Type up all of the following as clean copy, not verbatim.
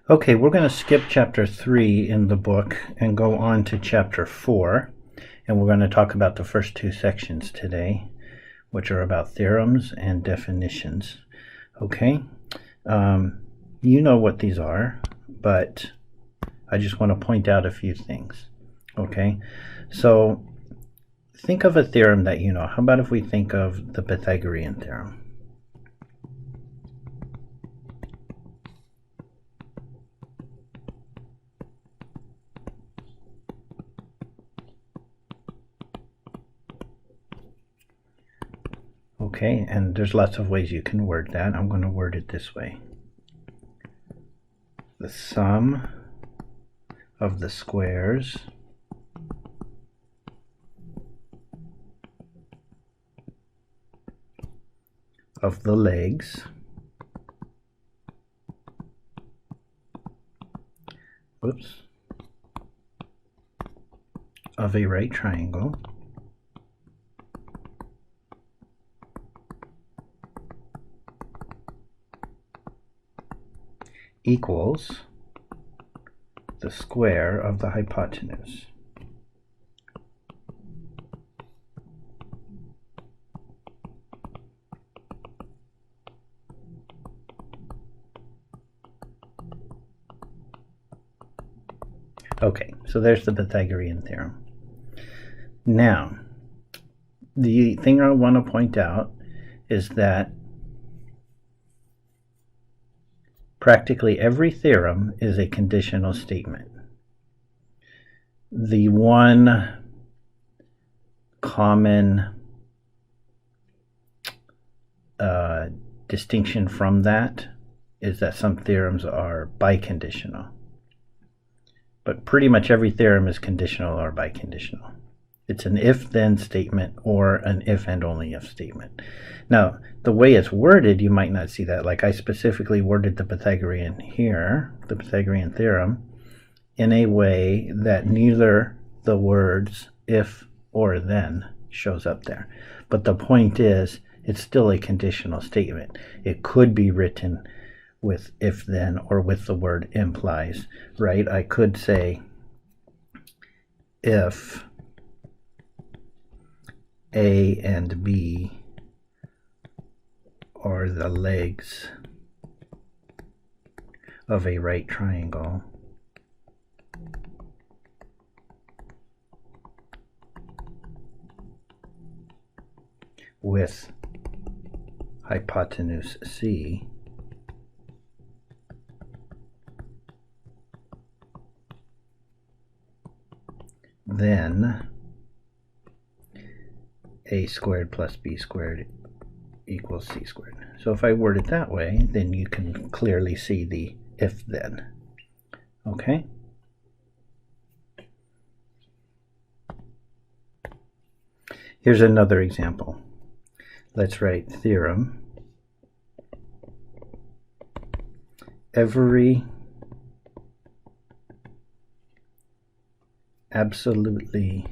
Okay, we're going to skip chapter 3 in the book and go on to chapter 4. And we're going to talk about the first two sections today, which are about theorems and definitions. Okay, you know what these are, but I just want to point out a few things. Okay, so think of a theorem that you know. How about if we think of the Pythagorean theorem? Okay, and there's lots of ways you can word that. I'm going to word it this way. The sum of the squares of the legs of a right triangle equals the square of the hypotenuse. Okay, so there's the Pythagorean theorem. Now, the thing I want to point out is that practically every theorem is a conditional statement. The one common distinction from that is that some theorems are biconditional. But pretty much every theorem is conditional or biconditional. It's an if-then statement or an if and only if statement. Now, the way it's worded, you might not see that. Like I specifically worded the Pythagorean here, the Pythagorean theorem, in a way that neither the words if or then shows up there. But the point is, it's still a conditional statement. It could be written with if then or with the word implies, right? I could say if A and B are the legs of a right triangle, with hypotenuse C, then a squared plus b squared equals c squared. So if I word it that way, then you can clearly see the if then. Okay? Here's another example. Let's write theorem. Every absolutely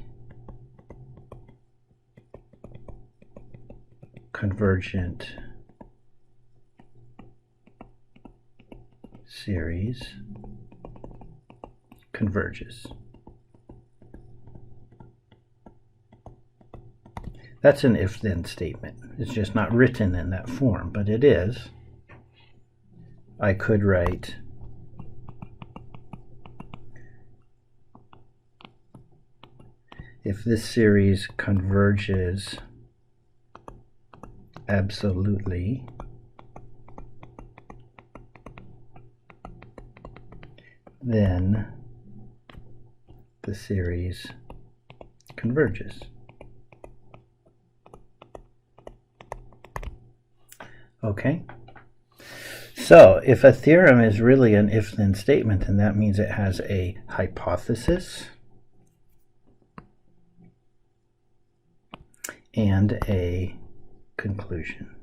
convergent series converges. That's an if-then statement. It's just not written in that form, but it is. I could write if this series converges absolutely, then the series converges. Okay? So if a theorem is really an if-then statement, then that means it has a hypothesis and a conclusion.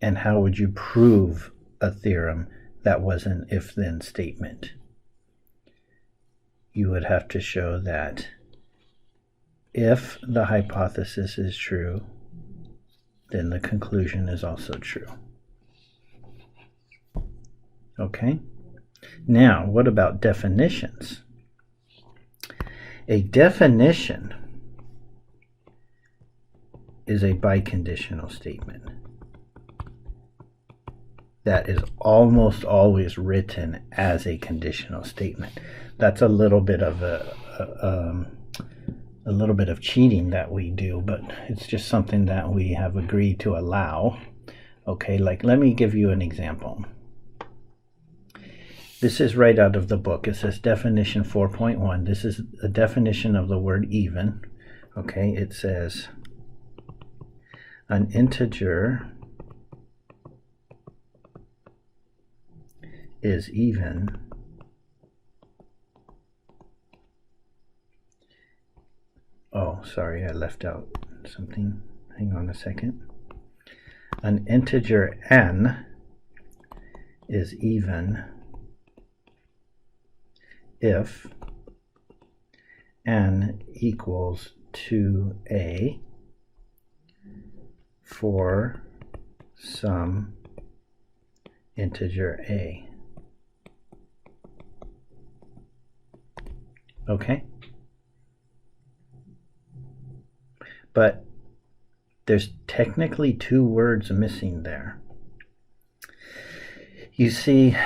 And how would you prove a theorem that was an if-then statement? You would have to show that if the hypothesis is true, then the conclusion is also true. Okay? Now, what about definitions? A definition is a biconditional statement that is almost always written as a conditional statement. That's a little bit of a little bit of cheating that we do, but it's just something that we have agreed to allow. Okay, like let me give you an example. This is right out of the book. It says definition 4.1. This is a definition of the word even. Okay, it says an integer is even oh, sorry, I left out something. Hang on a second. An integer n is even if n equals 2a for some integer a. Okay? But there's technically two words missing there. You see,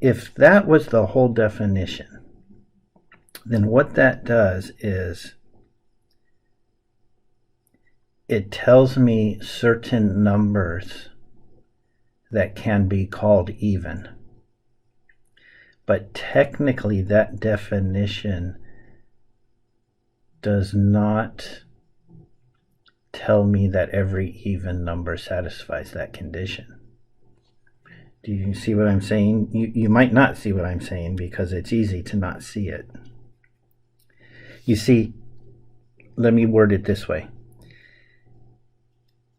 if that was the whole definition, then what that does is it tells me certain numbers that can be called even. But technically that definition does not tell me that every even number satisfies that condition. Do you see what I'm saying? You might not see what I'm saying because it's easy to not see it. You see, let me word it this way.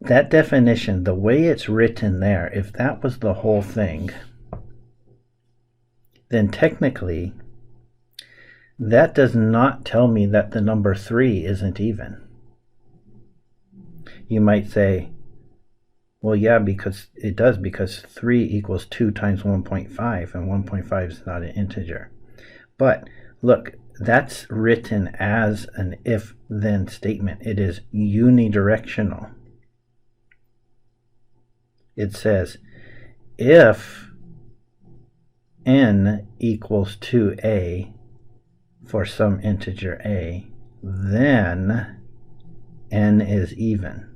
That definition, the way it's written there, if that was the whole thing, then technically that does not tell me that the number 3 isn't even. You might say, well, yeah, because it does, because 3 equals 2 times 1.5, and 1.5 is not an integer. But look, that's written as an if-then statement. It is unidirectional. It says, if n equals 2a for some integer a, then n is even.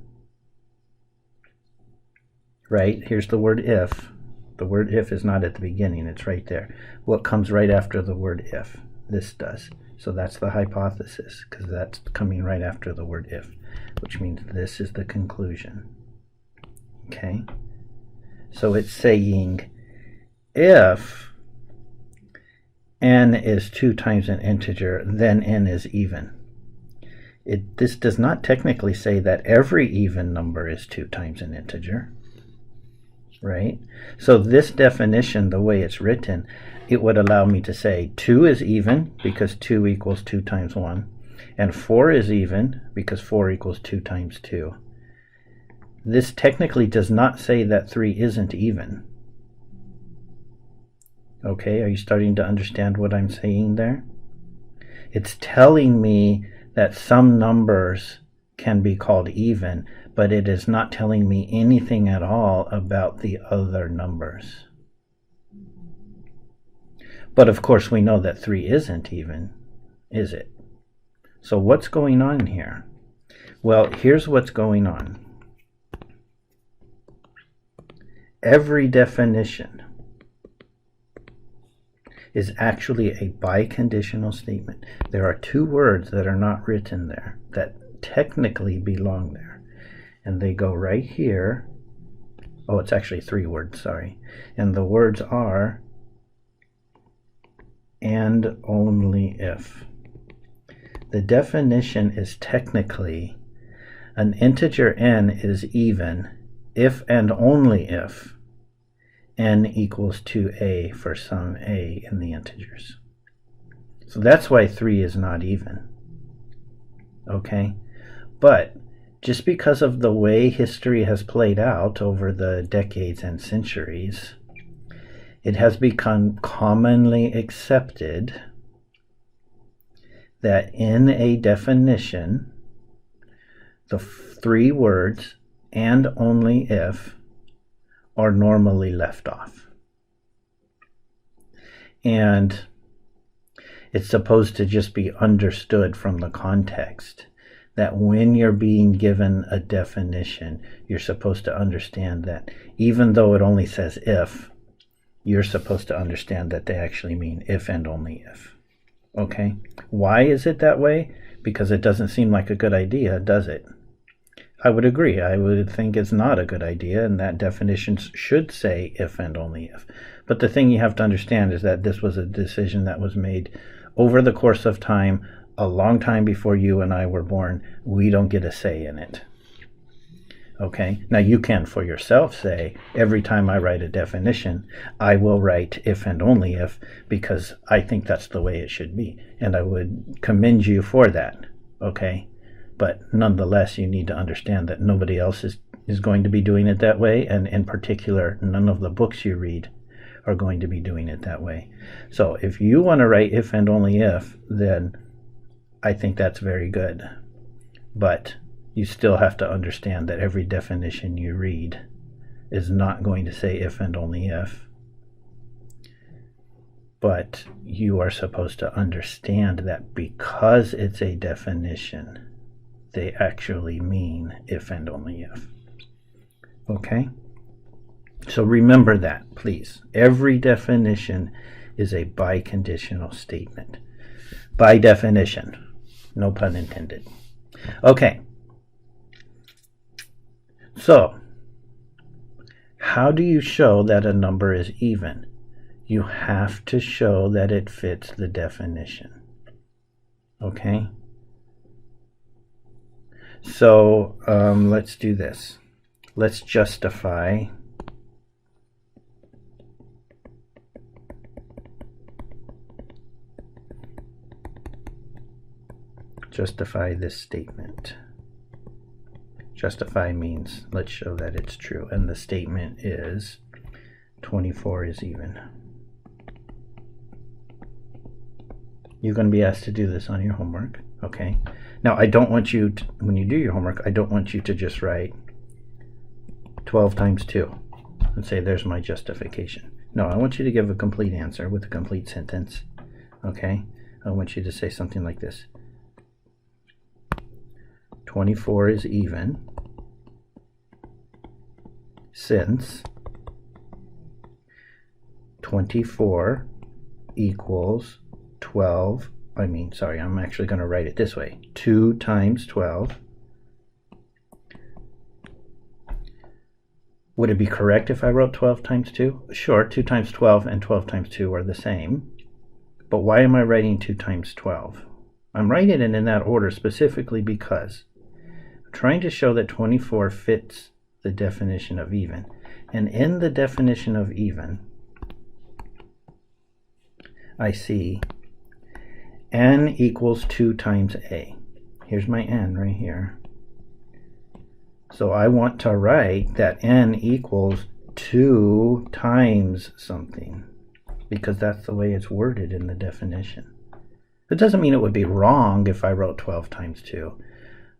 Right? Here's the word if. The word if is not at the beginning, it's right there. What comes right after the word if? This does. So that's the hypothesis, because that's coming right after the word if, which means this is the conclusion. Okay? So it's saying if n is 2 times an integer, then n is even. This does not technically say that every even number is 2 times an integer. Right? So this definition, the way it's written, it would allow me to say 2 is even because 2 equals 2 times 1, and 4 is even because 4 equals 2 times 2. This technically does not say that 3 isn't even. Okay, are you starting to understand what I'm saying there? It's telling me that some numbers can be called even, but it is not telling me anything at all about the other numbers. But of course we know that 3 isn't even, is it? So what's going on here? Well, here's what's going on. Every definition is actually a biconditional statement. There are two words that are not written there that technically belong there. And they go right here. Oh, it's actually 3 words, sorry. And the words are and only if. The definition is technically an integer n is even if and only if n equals 2a for some a in the integers. So that's why 3 is not even. Okay? But just because of the way history has played out over the decades and centuries, it has become commonly accepted that in a definition, the three words "and only if" are normally left off. And it's supposed to just be understood from the context that when you're being given a definition, you're supposed to understand that even though it only says if, you're supposed to understand that they actually mean if and only if. Okay? Why is it that way? Because it doesn't seem like a good idea, does it? I would agree. I would think it's not a good idea, and that definitions should say if and only if. But the thing you have to understand is that this was a decision that was made over the course of time, a long time before you and I were born. We don't get a say in it. Okay? Now you can for yourself say, every time I write a definition, I will write if and only if, because I think that's the way it should be. And I would commend you for that. Okay? But nonetheless, you need to understand that nobody else is going to be doing it that way, and in particular, none of the books you read are going to be doing it that way. So if you want to write if and only if, then I think that's very good. But you still have to understand that every definition you read is not going to say if and only if. But you are supposed to understand that because it's a definition, they actually mean if and only if. Okay? So remember that, please. Every definition is a biconditional statement. By definition. No pun intended. Okay. So, how do you show that a number is even? You have to show that it fits the definition. Okay? So let's do this. Let's justify this statement. Justify means let's show that it's true, and the statement is 24 is even. You're going to be asked to do this on your homework, okay? Now, I don't want you to, when you do your homework, I don't want you to just write 12 times 2 and say, there's my justification. No, I want you to give a complete answer with a complete sentence, okay? I want you to say something like this. 24 is even since 24 equals 12. I'm actually going to write it this way. 2 times 12. Would it be correct if I wrote 12 times 2? Sure, 2 times 12 and 12 times 2 are the same. But why am I writing 2 times 12? I'm writing it in that order specifically because I'm trying to show that 24 fits the definition of even. And in the definition of even, I see n equals 2 times a. Here's my n right here. So I want to write that n equals 2 times something, because that's the way it's worded in the definition. It doesn't mean it would be wrong if I wrote 12 times 2,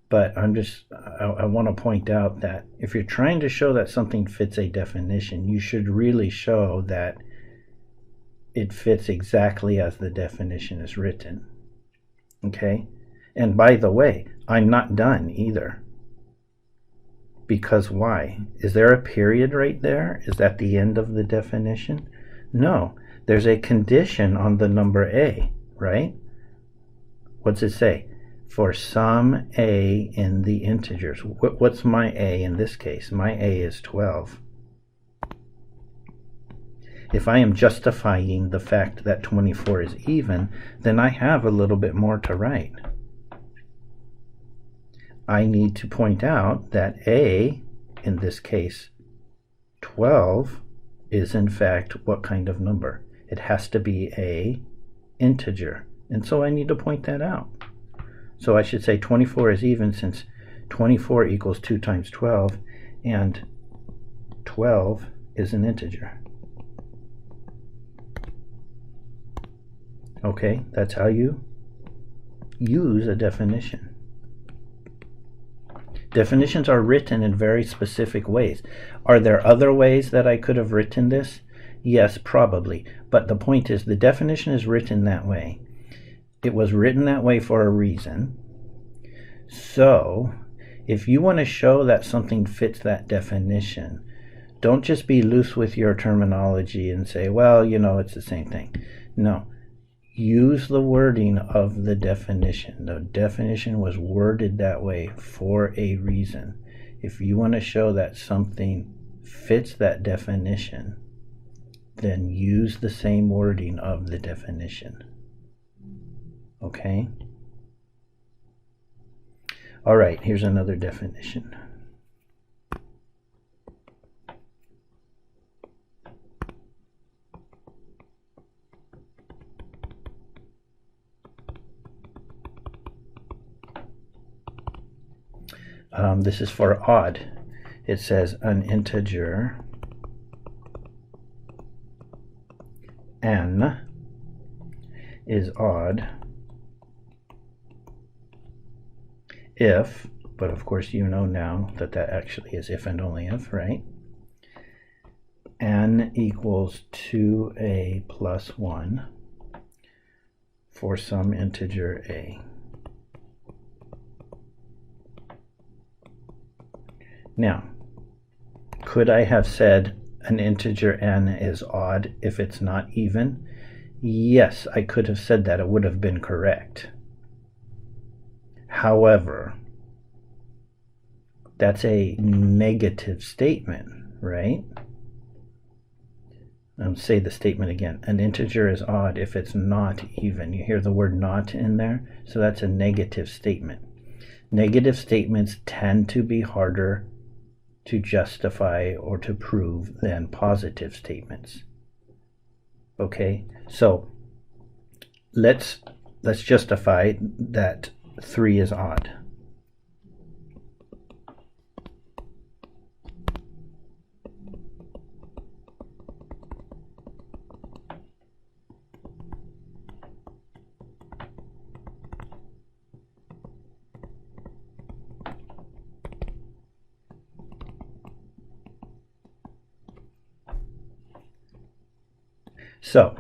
but I want to point out that if you're trying to show that something fits a definition, you should really show that it fits exactly as the definition is written. Okay? And by the way, I'm not done either. Because why? Is there a period right there? Is that the end of the definition? No. There's a condition on the number a, right? What's it say? For some a in the integers. What's my a in this case? My a is 12. If I am justifying the fact that 24 is even, then I have a little bit more to write. I need to point out that a, in this case, 12, is in fact what kind of number? It has to be a integer. And so I need to point that out. So I should say 24 is even since 24 equals 2 times 12, and 12 is an integer. Okay, that's how you use a definition. Definitions are written in very specific ways. Are there other ways that I could have written this? Yes, probably. But the point is, the definition is written that way. It was written that way for a reason. So, if you want to show that something fits that definition, don't just be loose with your terminology and say, well, you know, it's the same thing. No. Use the wording of the definition. The definition was worded that way for a reason. If you want to show that something fits that definition, then use the same wording of the definition. Okay? All right, here's another definition. This is for odd. It says an integer n is odd if, but of course you know now that that actually is if and only if, right? N equals 2a plus 1 for some integer a. Now, could I have said an integer n is odd if it's not even? Yes, I could have said that. It would have been correct. However, that's a negative statement, right? I'll say the statement again. An integer is odd if it's not even. You hear the word not in there? So that's a negative statement. Negative statements tend to be harder to justify or to prove than positive statements. Okay, so let's justify that 3 is odd. So,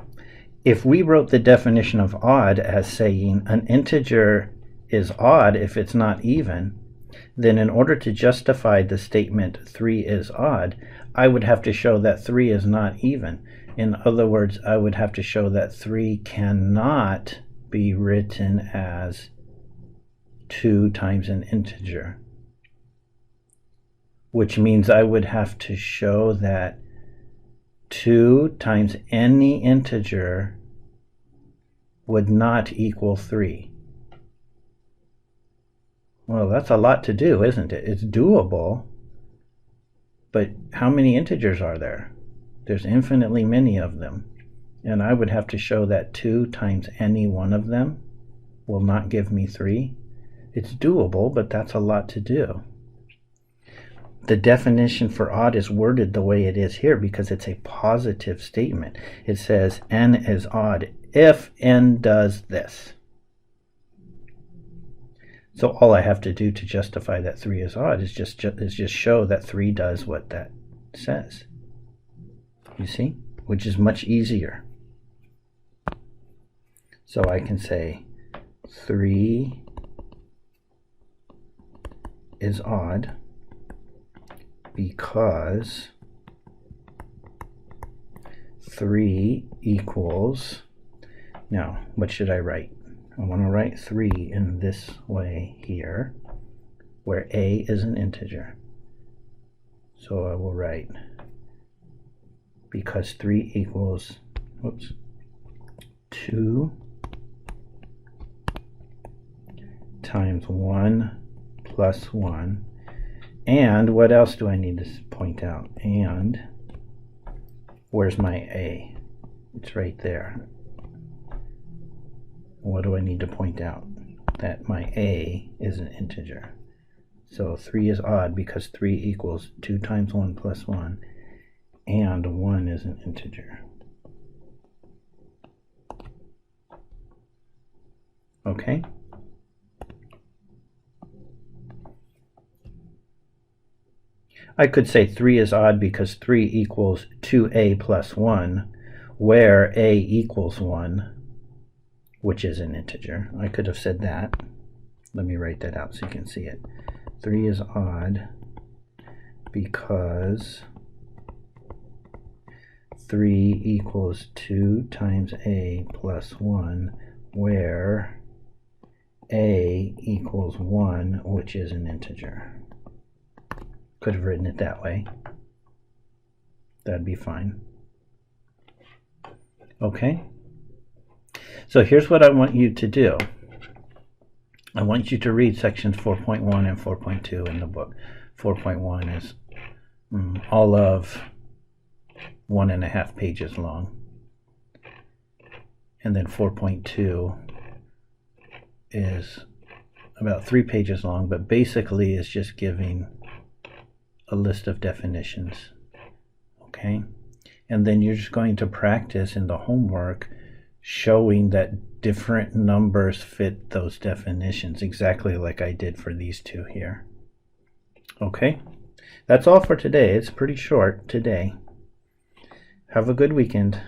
if we wrote the definition of odd as saying an integer is odd if it's not even, then in order to justify the statement 3 is odd, I would have to show that 3 is not even. In other words, I would have to show that 3 cannot be written as 2 times an integer, which means I would have to show that 2 times any integer would not equal 3. Well, that's a lot to do, isn't it? It's doable, but how many integers are there? There's infinitely many of them, and I would have to show that 2 times any one of them will not give me 3. It's doable, but that's a lot to do. The definition for odd is worded the way it is here because it's a positive statement. It says n is odd if n does this. So all I have to do to justify that 3 is odd is just show that 3 does what that says. You see? Which is much easier. So I can say 3 is odd because 3 equals, now what should I write? I want to write 3 in this way here, where a is an integer. So I will write because 3 equals, 2 times 1 plus 1. And what else do I need to point out? And where's my a? It's right there. What do I need to point out? That my a is an integer. So 3 is odd because 3 equals 2 times 1 plus 1, and 1 is an integer. Okay? I could say 3 is odd because 3 equals 2a plus 1, where a equals 1, which is an integer. I could have said that. Let me write that out so you can see it. 3 is odd because 3 equals 2 times a plus 1, where a equals 1, which is an integer. Could have written it that way. That'd be fine. Okay? So here's what I want you to do. I want you to read sections 4.1 and 4.2 in the book. 4.1 is all of 1.5 pages long. And then 4.2 is about 3 pages long, but basically is just giving a list of definitions. Okay? And then you're just going to practice in the homework showing that different numbers fit those definitions, exactly like I did for these two here. Okay? That's all for today. It's pretty short today. Have a good weekend.